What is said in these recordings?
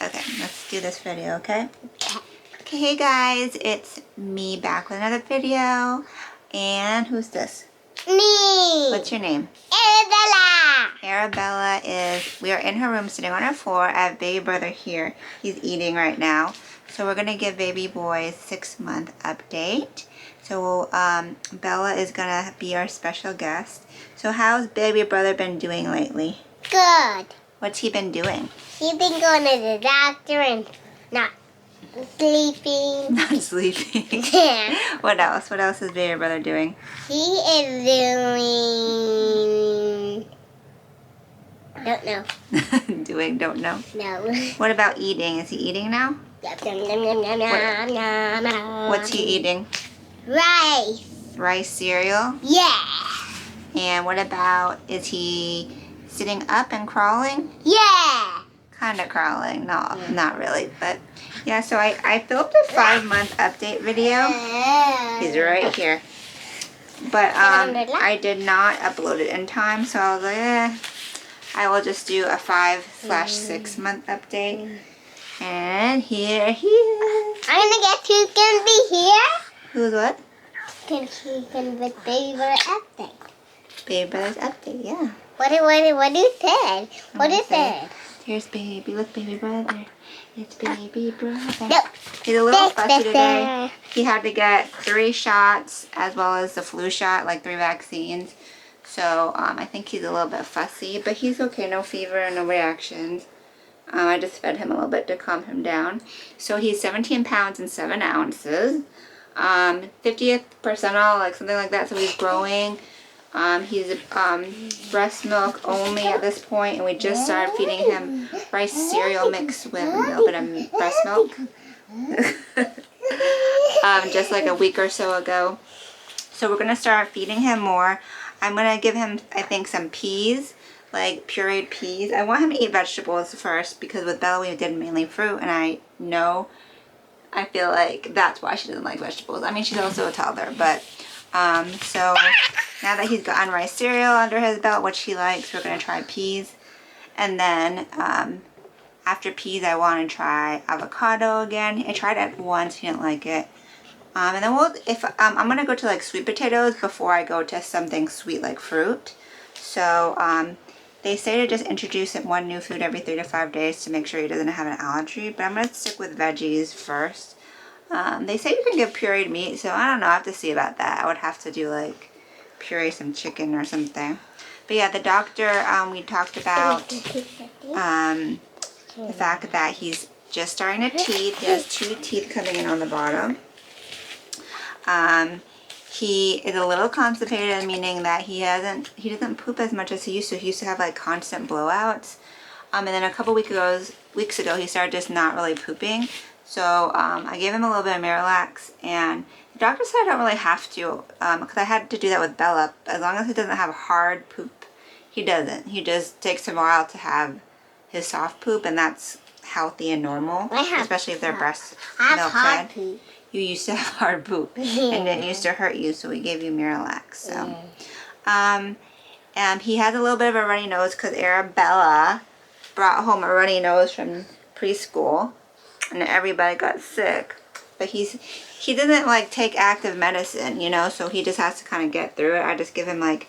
Okay, let's do this video, okay? Okay, hey guys, it's me back with another video. And who's this? Me. What's your name? Arabella. Arabella we are in her room sitting on her floor. I have baby brother here. He's eating right now. So we're gonna give baby boy 6-month update. So Bella is gonna be our special guest. So how's baby brother been doing lately? Good. What's he been doing? He's been going to the doctor and not sleeping. Not sleeping. Yeah. What else? What else is baby brother doing? He is doing... Don't know. Don't know. No. What about eating? Is he eating now? Yum, yum, yum, yum, yum, yum, yum, yum. What's he eating? Rice. Rice cereal? Yeah. And what about, is he sitting up and crawling? Yeah. Kind of crawling. No, not really. But yeah, so I filmed a 5-month update video. He's right here. But I did not upload it in time, so I was like, I will just do a 5/6 month update. And here he is. I'm gonna guess who's gonna be here. Who's what? He's gonna be baby brother update. Baby brother's update, yeah. What you said? What you said? Here's baby. Look, baby brother. It's baby brother. No. He's a little fussy today. He had to get 3 shots as well as the flu shot, like 3 vaccines. So I think he's a little bit fussy, but he's okay. No fever, no reactions. I just fed him a little bit to calm him down. So he's 17 pounds and 7 ounces. 50th percentile, like something like that. So he's growing. He's breast milk only at this point, and we just started feeding him rice cereal mixed with a little bit of breast milk. Just like a week or so ago. So we're going to start feeding him more. I'm going to give him, I think, some peas, like pureed peas. I want him to eat vegetables first because with Bella we did mainly fruit, and I feel like that's why she doesn't like vegetables. I mean, she's also a toddler, but so now that he's gotten rice cereal under his belt, which he likes, we're going to try peas. And then after peas, I want to try avocado again. I tried it once, he didn't like it. And then I'm going to go to like sweet potatoes before I go to something sweet like fruit. So they say to just introduce him one new food every 3 to 5 days to make sure he doesn't have an allergy. But I'm going to stick with veggies first. They say you can give pureed meat, so I don't know. I have to see about that. I would have to do like puree some chicken or something. But yeah, the doctor, we talked about the fact that he's just starting to teeth. He has 2 teeth coming in on the bottom. He is a little constipated, meaning that he doesn't poop as much as he used to. He used to have like constant blowouts. And then a couple weeks ago, he started just not really pooping. So I gave him a little bit of Miralax, and the doctor said I don't really have to, because I had to do that with Bella. As long as he doesn't have hard poop, he doesn't. He just takes a while to have his soft poop, and that's healthy and normal, especially if they're breast milk fed. You used to have hard poop, and it used to hurt you, so we gave you Miralax. So, and he has a little bit of a runny nose because Arabella brought home a runny nose from preschool. And everybody got sick, but he doesn't like take active medicine, you know, so he just has to kind of get through it. I just give him like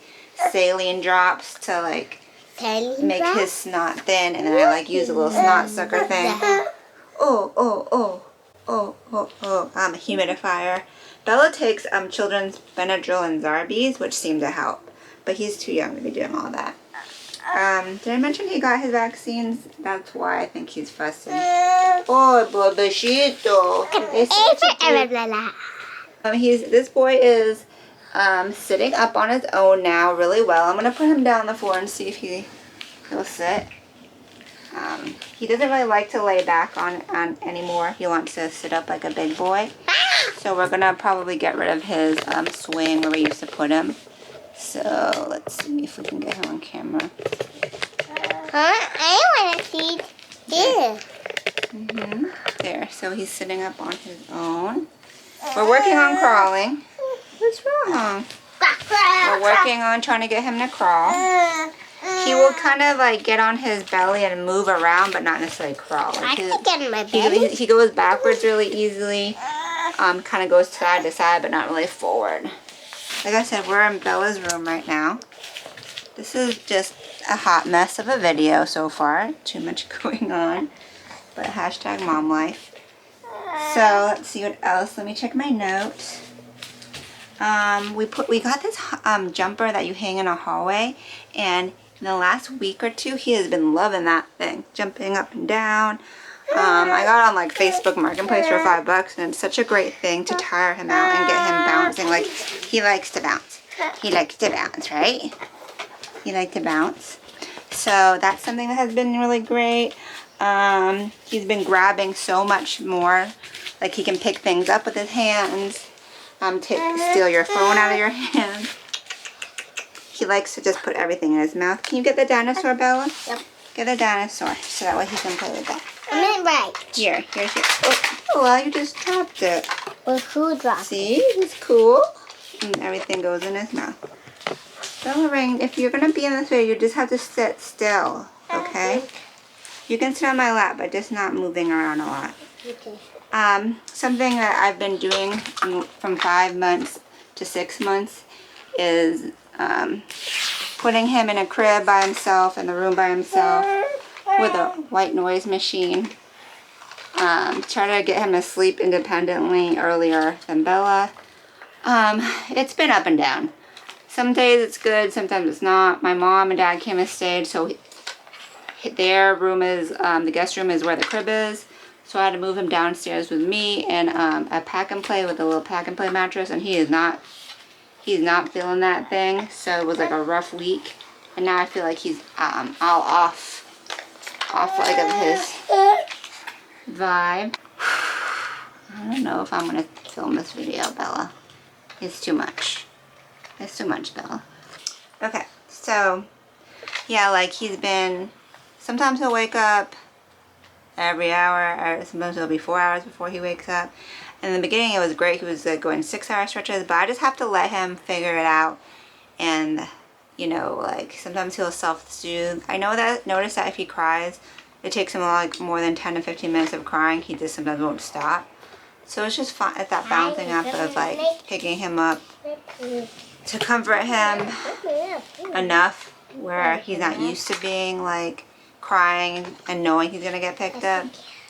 saline drops to like make his snot thin, and then I like use a little snot sucker thing. Humidifier. Bella takes children's Benadryl and Zarbee's, which seem to help, but he's too young to be doing all that. Did I mention he got his vaccines? That's why I think he's fussy. Oh, babachito. This boy is sitting up on his own now really well. I'm going to put him down on the floor and see if he'll sit. He doesn't really like to lay back on anymore. He wants to sit up like a big boy. So we're going to probably get rid of his swing where we used to put him. So let's see if we can get him on camera. I want to see this. There, so he's sitting up on his own. We're working on crawling. What's wrong? We're working on trying to get him to crawl. He will kind of like get on his belly and move around, but not necessarily crawl. I Like can get on my belly. he goes backwards really easily. Kind of goes side to side, but not really forward. Like I said, we're in Bella's room right now. This is just a hot mess of a video so far. Too much going on. But hashtag mom life. So let's see what else. Let me check my notes. We got this jumper that you hang in a hallway, and in the last week or two he has been loving that thing, jumping up and down. I got it on like Facebook Marketplace for $5, and it's such a great thing to tire him out and get him bouncing. Like, he likes to bounce. He likes to bounce, right? He likes to bounce. So that's something that has been really great. He's been grabbing so much more. Like, he can pick things up with his hands. Steal your phone out of your hand. He likes to just put everything in his mouth. Can you get the dinosaur, Bella? Yep. Get a dinosaur so that way he can play with that. I'm right. Here's your. Oh, well, you just dropped it. Well, who dropped it? See, it's cool. And everything goes in his mouth. Bella Rain, if you're gonna be in this video, you just have to sit still, okay? You can sit on my lap, but just not moving around a lot. Okay. Something that I've been doing from 5 months to 6 months is putting him in a crib by himself, in the room by himself, with a white noise machine. Try to get him to sleep independently earlier than Bella. It's been up and down. Some days it's good, sometimes it's not. My mom and dad came and stayed, so their room is, the guest room is where the crib is. So I had to move him downstairs with me and a pack and play with a little pack and play mattress, and he's not feeling that thing. So it was like a rough week, and now I feel like he's all off like of his vibe. I don't know if I'm gonna film this video, Bella. It's too much. It's too much, Bella. Okay, so yeah, like he's been. Sometimes he'll wake up every hour, or sometimes it'll be 4 hours before he wakes up. In the beginning it was great. He was going 6-hour stretches, but I just have to let him figure it out. And you know, like sometimes he'll self-soothe. Notice that if he cries, it takes him like more than 10 to 15 minutes of crying. He just sometimes won't stop. So it's just fun. It's that bouncing up of like picking him up to comfort him enough where he's not used to being like crying and knowing he's gonna get picked up.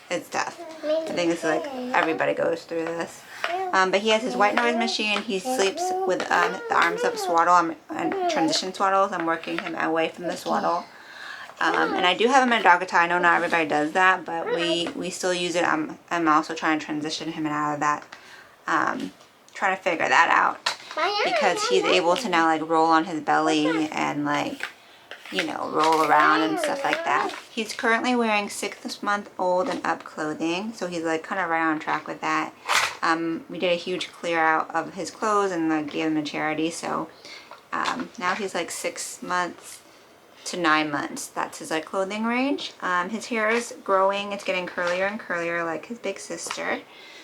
It's tough. I think it's like everybody goes through this. But he has his white noise machine. He sleeps with the arms up swaddle and transition swaddles. I'm working him away from the swaddle. And I do have him in a dog tie. I know not everybody does that, but we still use it. I'm also trying to transition him out of that. Trying to figure that out because he's able to now like roll on his belly and like, you know, roll around and stuff like that. He's currently wearing 6-month-old and up clothing, so he's like kind of right on track with that. We did a huge clear out of his clothes and like gave him to charity, so now he's like 6 months to 9 months. That's his like clothing range. His hair is growing. It's getting curlier and curlier like his big sister.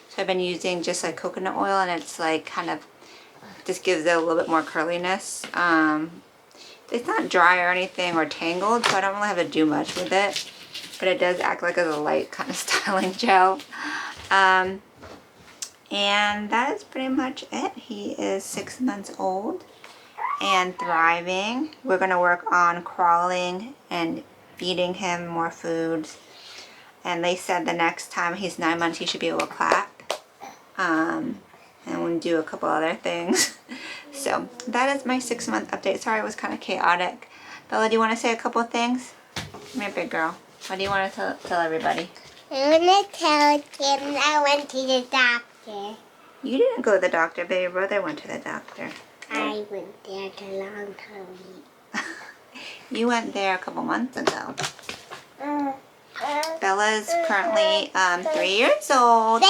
So I've been using just like coconut oil, and it's like kind of just gives it a little bit more curliness. It's not dry or anything or tangled, so I don't really have to do much with it. But it does act like a light kind of styling gel. And that is pretty much it. He is 6 months old and thriving. We're going to work on crawling and feeding him more foods. And they said the next time he's 9 months, he should be able to clap. And we'll do a couple other things. So that is my 6-month update. Sorry, it was kind of chaotic. Bella, do you want to say a couple things? Come here, big girl. What do you want to tell everybody? I want to tell Kim I went to the doctor. You didn't go to the doctor, but your brother went to the doctor. I went there a long time. You went there a couple months ago. Bella is currently 3 years old.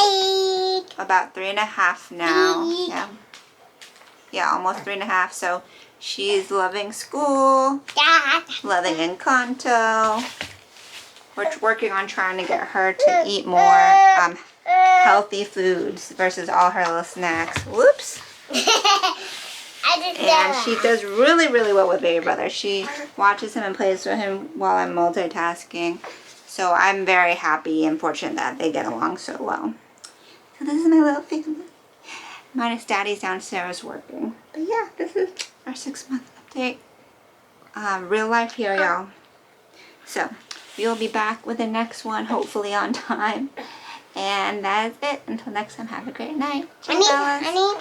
About 3.5 now. Yeah, almost 3.5. So she's loving school, loving Encanto. We're working on trying to get her to eat more healthy foods versus all her little snacks. Whoops. And she does really, really well with baby brother. She watches him and plays with him while I'm multitasking. So I'm very happy and fortunate that they get along so well. So this is my little thing. Minus Daddy's downstairs working. But yeah, this is our 6-month update. Real life here, y'all. So we will be back with the next one, hopefully on time. And that is it. Until next time, have a great night. I need to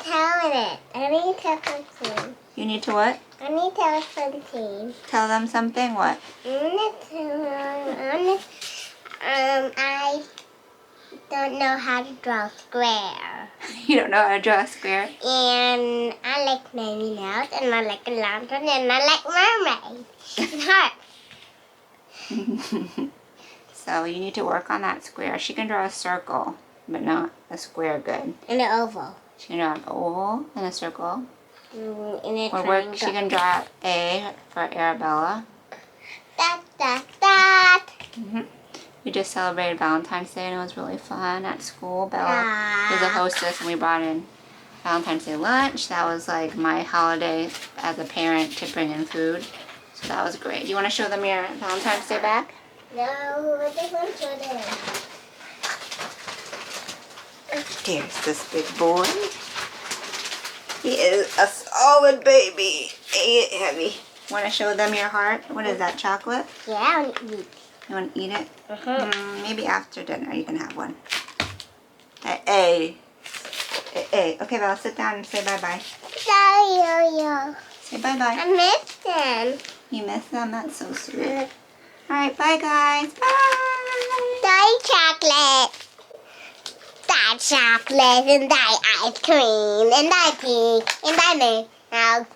tell it. I need to tell something. You need to what? I need to tell something. Tell them something? What? I don't know how to draw a square. You don't know how to draw a square? And I like Minnie Mouse, and I like a lantern, and I like mermaids and hearts. So you need to work on that square. She can draw a circle, but not a square good. And an oval. She can draw an oval and a circle. And a Or she can draw A for Arabella. That. We just celebrated Valentine's Day and it was really fun at school. Bella was a hostess and we brought in Valentine's Day lunch. That was like my holiday as a parent to bring in food. So that was great. Do you want to show them your Valentine's Day bag? No, I just want to show them. There's this big boy. He is a solid baby. Ain't it heavy? Want to show them your heart? What is that, chocolate? Yeah, I want to eat. You want to eat it? Maybe after dinner you can have one. Hey. Okay, Bella, sit down and say bye-bye. Sorry, Yo-Yo. Say bye-bye. I missed them. You miss them? That's so sweet. Alright, bye guys. Bye. Die chocolate. Die chocolate and die ice cream and die pink and die me. Now.